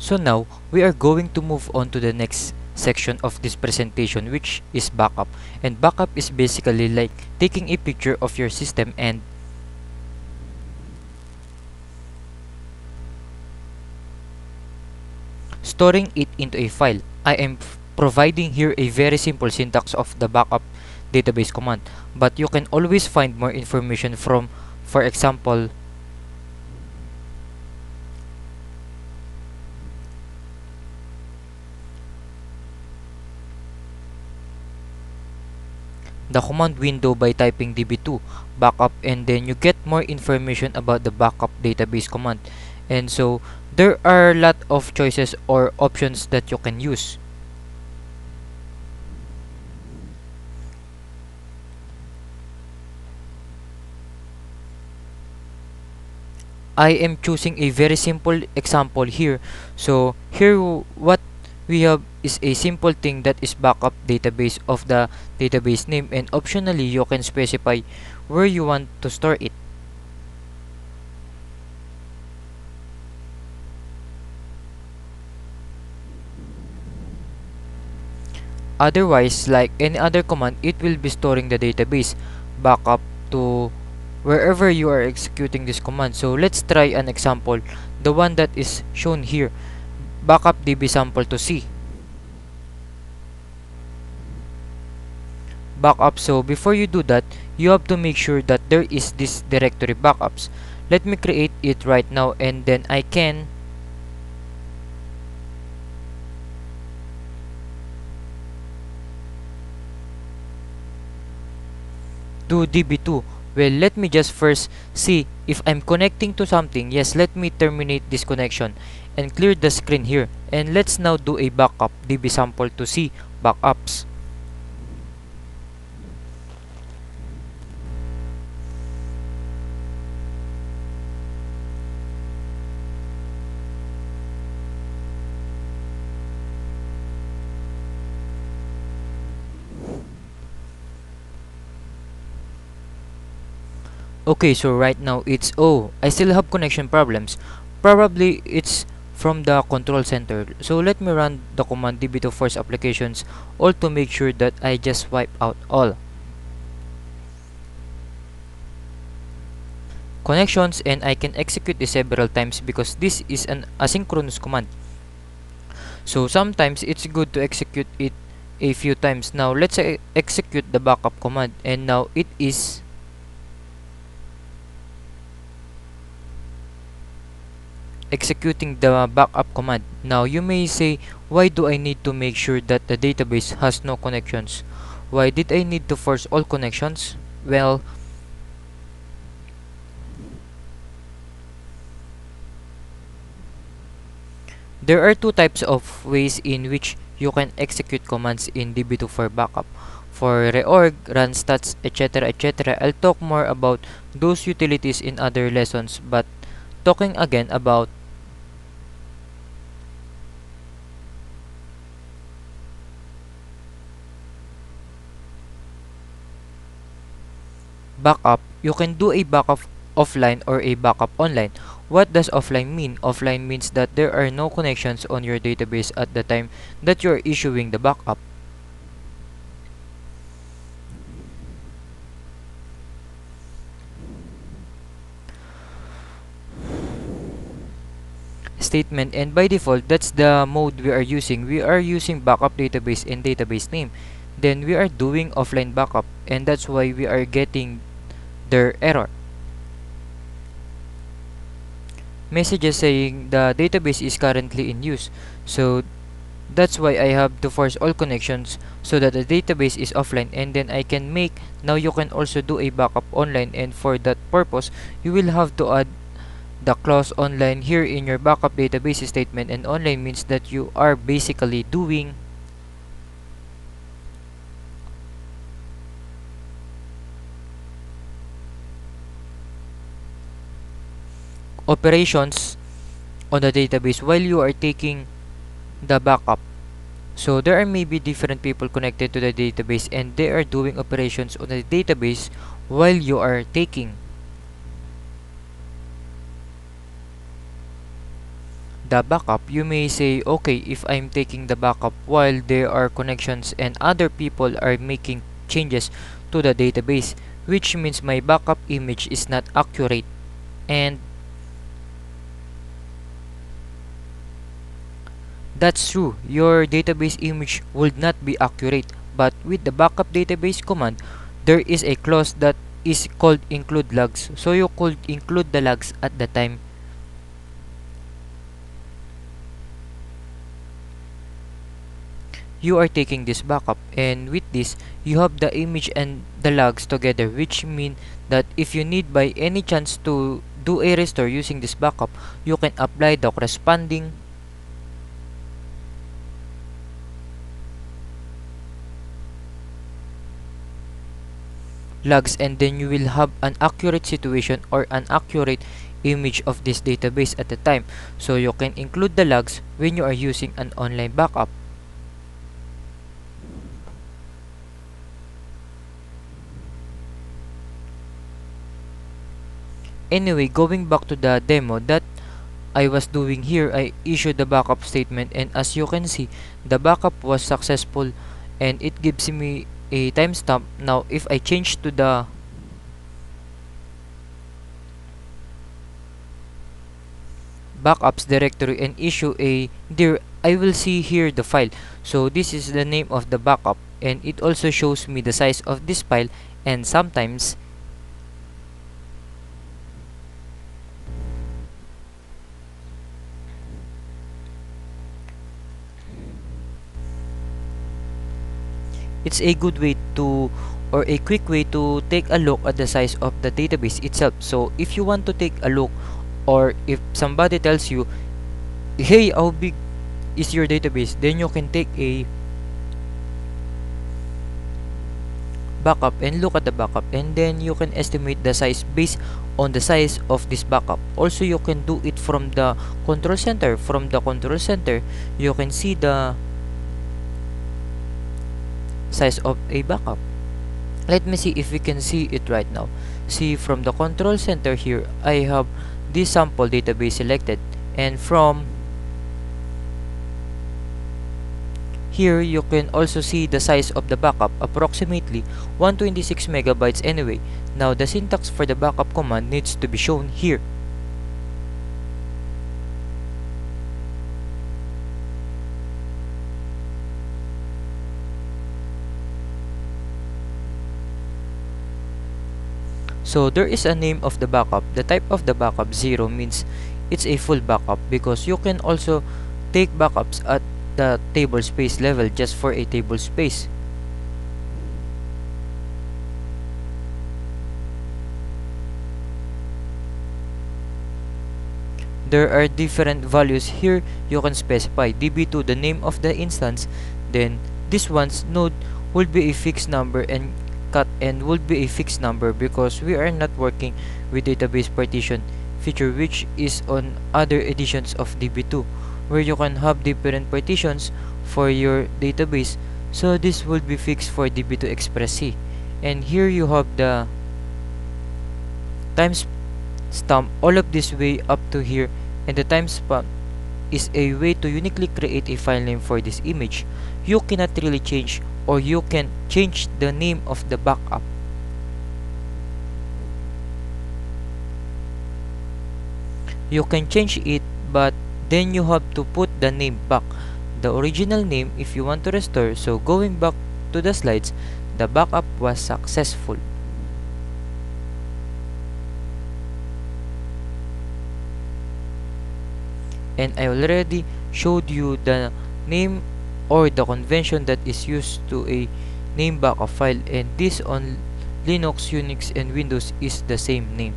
So now, we are going to move on to the next section of this presentation, which is backup. And backup is basically like taking a picture of your system and storing it into a file. I am providing here a very simple syntax of the backup database command, but you can always find more information from, for example, the command window by typing db2 backup, and then you get more information about the backup database command. And so there are a lot of choices or options that you can use. I am choosing a very simple example here. So here what we have is a simple thing that is backup database of the database name, and optionally you can specify where you want to store it. Otherwise, like any other command, it will be storing the database backup to wherever you are executing this command. So let's try an example, the one that is shown here, backup db sample to C backup. So before you do that, you have to make sure that there is this directory backups. Let me create it right now, and then I can do db2. Well, let me just first see if I'm connecting to something. Yes, let me terminate this connection and clear the screen here, and let's now do a backup db sample to C backups. Okay, so right now it's, oh, I still have connection problems. Probably it's from the control center. So let me run the command db to force applications all to make sure that I just wipe out all connections, and I can execute this several times because this is an asynchronous command. So sometimes it's good to execute it a few times. Now let's execute the backup command, and now it is executing the backup command. Now you may say, why do I need to make sure that the database has no connections? Why did I need to force all connections? Well, there are two types of ways in which you can execute commands in db2 for backup. For reorg, run stats, etc., etc. I'll talk more about those utilities in other lessons, but talking again about backup, you can do a backup offline or a backup online. What does offline mean? Offline means that there are no connections on your database at the time that you are issuing the backup. Statement, and by default that's the mode we are using. We are using backup database and database name. Then we are doing offline backup, and that's why we are getting their error messages saying the database is currently in use. So that's why I have to force all connections so that the database is offline, and then I can make, now you can also do a backup online, and for that purpose you will have to add the clause online here in your backup database statement. And online means that you are basically doing operations on the database while you are taking the backup. So there are maybe different people connected to the database, and they are doing operations on the database while you are taking the backup, you may say, okay, if I'm taking the backup while there are connections and other people are making changes to the database, which means my backup image is not accurate. And that's true, your database image would not be accurate, but with the backup database command, there is a clause that is called include logs. So you could include the logs at the time you are taking this backup, and with this you have the image and the logs together, which mean that if you need by any chance to do a restore using this backup, you can apply the corresponding logs, and then you will have an accurate situation or an accurate image of this database at the time. So you can include the logs when you are using an online backup. Anyway, going back to the demo that I was doing here, I issued the backup statement, and as you can see, the backup was successful and it gives me a timestamp. Now if I change to the backups directory and issue a dir, I will see here the file. So this is the name of the backup, and it also shows me the size of this file, and sometimes it's a good way to, or a quick way to take a look at the size of the database itself. So if you want to take a look, or if somebody tells you, hey, how big is your database, then you can take a backup and look at the backup, and then you can estimate the size based on the size of this backup. Also, you can do it from the control center. From the control center, you can see the size of a backup. Let me see if we can see it right now. See, from the control center here, I have this sample database selected, and from here you can also see the size of the backup, approximately 126 megabytes anyway. Now the syntax for the backup command needs to be shown here. So there is a name of the backup. The type of the backup 0 means it's a full backup, because you can also take backups at the table space level just for a table space. There are different values here. You can specify db2 the name of the instance, then this one's node will be a fixed number, and cut end will be a fixed number, because we are not working with database partition feature, which is on other editions of db2, where you can have different partitions for your database. So this will be fixed for db2 express C. And here you have the timestamp all of this way up to here, and the timestamp is a way to uniquely create a file name for this image. You cannot really change, or you can change the name of the backup. You can change it, but then you have to put the name back, the original name, if you want to restore. So going back to the slides, the backup was successful. And I already showed you the name or the convention that is used to a name backup file, and this on Linux, Unix, and Windows is the same name.